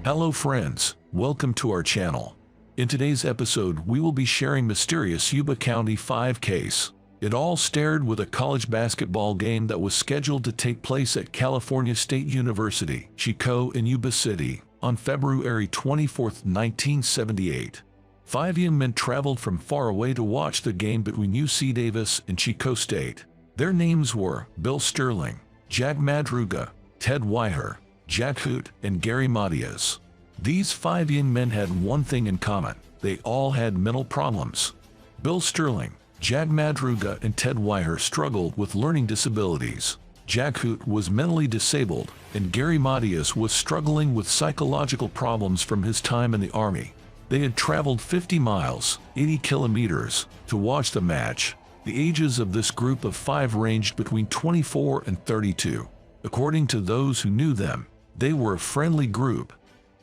Hello friends, welcome to our channel. In today's episode, we will be sharing mysterious Yuba County 5 case. It all started with a college basketball game that was scheduled to take place at California State University, Chico in Yuba City, on February 24, 1978. 5 young men traveled from far away to watch the game between UC Davis and Chico State. Their names were Bill Sterling, Jack Madruga, Ted Weiher, Jack Hoot, and Gary Matias. These 5 young men had one thing in common: they all had mental problems. Bill Sterling, Jack Madruga, and Ted Weiher struggled with learning disabilities. Jack Hoot was mentally disabled, and Gary Matias was struggling with psychological problems from his time in the Army. They had traveled 50 miles, 80 kilometers, to watch the match. The ages of this group of 5 ranged between 24 and 32. According to those who knew them, they were a friendly group.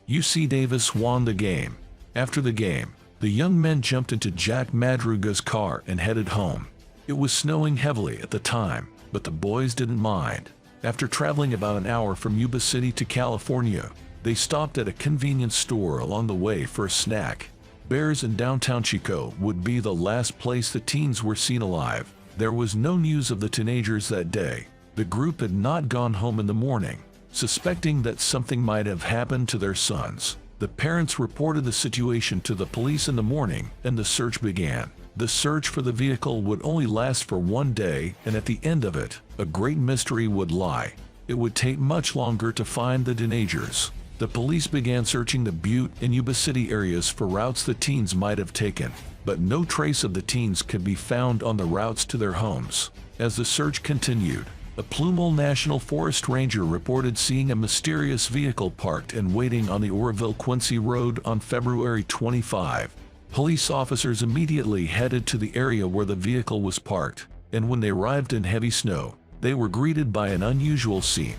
UC Davis won the game. After the game, the young men jumped into Jack Madruga's car and headed home. It was snowing heavily at the time, but the boys didn't mind. After traveling about an hour from Yuba City to California, they stopped at a convenience store along the way for a snack. Bears in downtown Chico would be the last place the teens were seen alive. There was no news of the teenagers that day. The group had not gone home in the morning. Suspecting that something might have happened to their sons, the parents reported the situation to the police in the morning, and the search began. The search for the vehicle would only last for one day, and at the end of it, a great mystery would lie. It would take much longer to find the teenagers. The police began searching the Butte and Yuba City areas for routes the teens might have taken, but no trace of the teens could be found on the routes to their homes. As the search continued, a Plumal National Forest ranger reported seeing a mysterious vehicle parked and waiting on the Oroville-Quincy Road on February 25. Police officers immediately headed to the area where the vehicle was parked, and when they arrived in heavy snow, they were greeted by an unusual scene.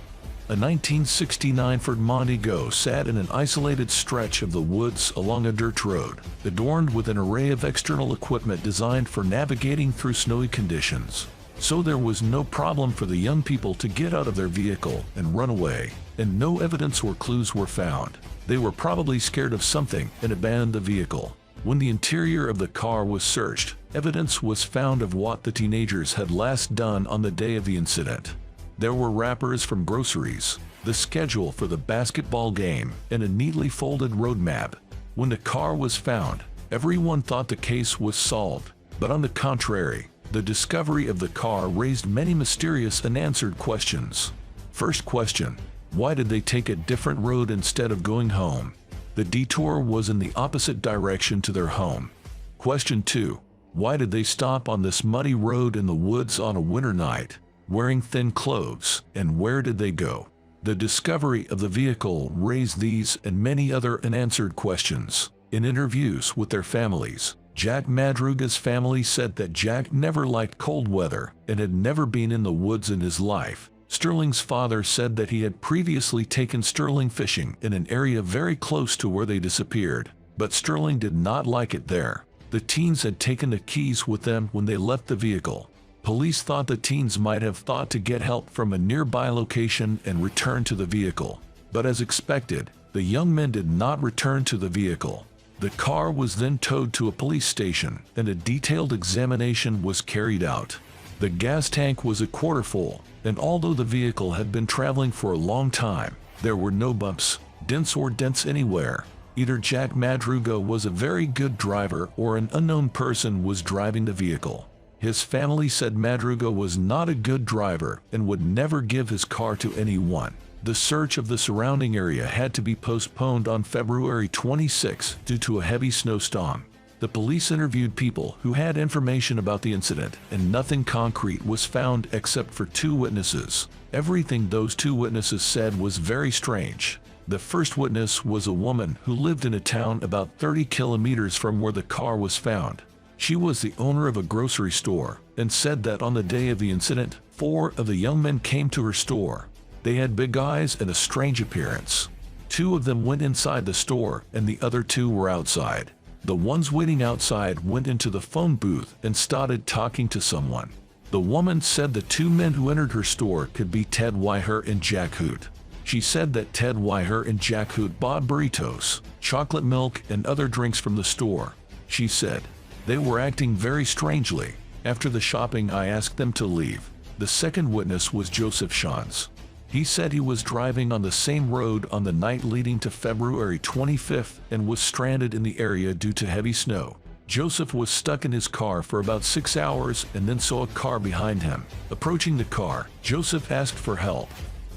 A 1969 Ford Mondego sat in an isolated stretch of the woods along a dirt road, adorned with an array of external equipment designed for navigating through snowy conditions. So there was no problem for the young people to get out of their vehicle and run away, and no evidence or clues were found. They were probably scared of something and abandoned the vehicle. When the interior of the car was searched, evidence was found of what the teenagers had last done on the day of the incident. There were wrappers from groceries, the schedule for the basketball game, and a neatly folded road map. When the car was found, everyone thought the case was solved, but on the contrary, the discovery of the car raised many mysterious unanswered questions. First question: why did they take a different road instead of going home? The detour was in the opposite direction to their home. Question 2: why did they stop on this muddy road in the woods on a winter night, wearing thin clothes, and where did they go? The discovery of the vehicle raised these and many other unanswered questions. In interviews with their families, Jack Madruga's family said that Jack never liked cold weather and had never been in the woods in his life. Sterling's father said that he had previously taken Sterling fishing in an area very close to where they disappeared, but Sterling did not like it there. The teens had taken the keys with them when they left the vehicle. Police thought the teens might have thought to get help from a nearby location and return to the vehicle. But as expected, the young men did not return to the vehicle. The car was then towed to a police station, and a detailed examination was carried out. The gas tank was a quarter full, and although the vehicle had been traveling for a long time, there were no bumps, dents or dents anywhere. Either Jack Madruga was a very good driver or an unknown person was driving the vehicle. His family said Madruga was not a good driver and would never give his car to anyone. The search of the surrounding area had to be postponed on February 26 due to a heavy snowstorm. The police interviewed people who had information about the incident, and nothing concrete was found except for 2 witnesses. Everything those 2 witnesses said was very strange. The first witness was a woman who lived in a town about 30 kilometers from where the car was found. She was the owner of a grocery store and said that on the day of the incident, 4 of the young men came to her store. They had big eyes and a strange appearance. 2 of them went inside the store and the other 2 were outside. The ones waiting outside went into the phone booth and started talking to someone. The woman said the 2 men who entered her store could be Ted Weiher and Jack Hoot. She said that Ted Weiher and Jack Hoot bought burritos, chocolate milk, and other drinks from the store. She said, "They were acting very strangely. After the shopping, I asked them to leave." The second witness was Joseph Shans. He said he was driving on the same road on the night leading to February 25th and was stranded in the area due to heavy snow. Joseph was stuck in his car for about 6 hours and then saw a car behind him. Approaching the car, Joseph asked for help.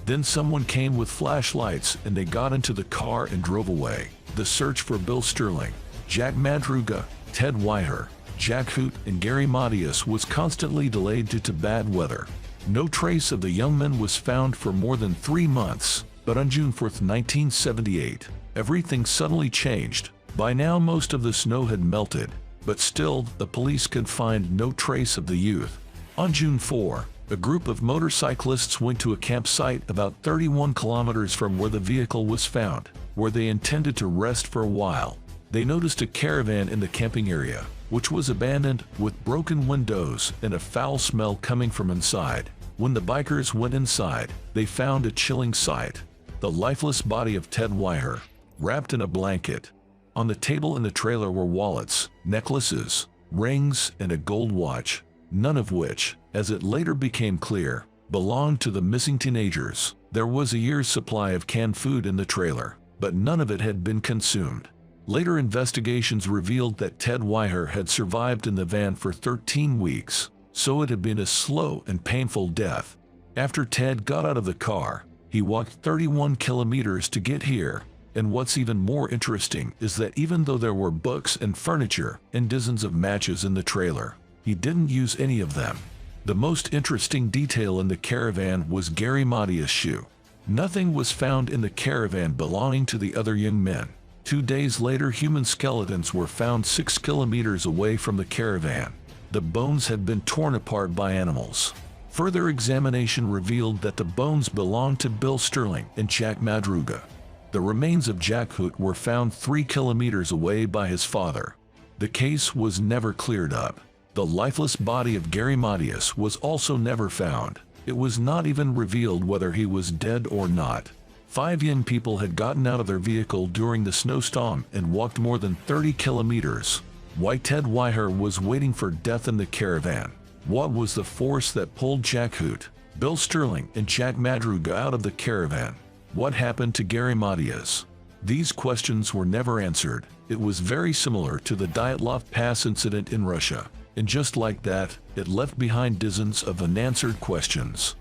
Then someone came with flashlights and they got into the car and drove away. The search for Bill Sterling, Jack Madruga, Ted Weiher, Jack Hoot, and Gary Matias was constantly delayed due to bad weather. No trace of the young men was found for more than 3 months, but on June 4, 1978, everything suddenly changed. By now most of the snow had melted, but still the police could find no trace of the youth. On June 4, a group of motorcyclists went to a campsite about 31 kilometers from where the vehicle was found, where they intended to rest for a while. They noticed a caravan in the camping area, which was abandoned, with broken windows and a foul smell coming from inside. When the bikers went inside, they found a chilling sight: the lifeless body of Ted Weiher, wrapped in a blanket. On the table in the trailer were wallets, necklaces, rings, and a gold watch, none of which, as it later became clear, belonged to the missing teenagers. There was a year's supply of canned food in the trailer, but none of it had been consumed. Later investigations revealed that Ted Weiher had survived in the van for 13 weeks, so it had been a slow and painful death. After Ted got out of the car, he walked 31 kilometers to get here. And what's even more interesting is that even though there were books and furniture and dozens of matches in the trailer, he didn't use any of them. The most interesting detail in the caravan was Gary Matias' shoe. Nothing was found in the caravan belonging to the other young men. 2 days later, human skeletons were found 6 kilometers away from the caravan. The bones had been torn apart by animals. Further examination revealed that the bones belonged to Bill Sterling and Jack Madruga. The remains of Jack Hoot were found 3 kilometers away by his father. The case was never cleared up. The lifeless body of Gary Matias was also never found. It was not even revealed whether he was dead or not. 5 young people had gotten out of their vehicle during the snowstorm and walked more than 30 kilometers. Why Ted Weiher was waiting for death in the caravan? What was the force that pulled Jack Hoot, Bill Sterling, and Jack Madruga out of the caravan? What happened to Gary Matias? These questions were never answered. It was very similar to the Dyatlov Pass incident in Russia. And just like that, it left behind dozens of unanswered questions.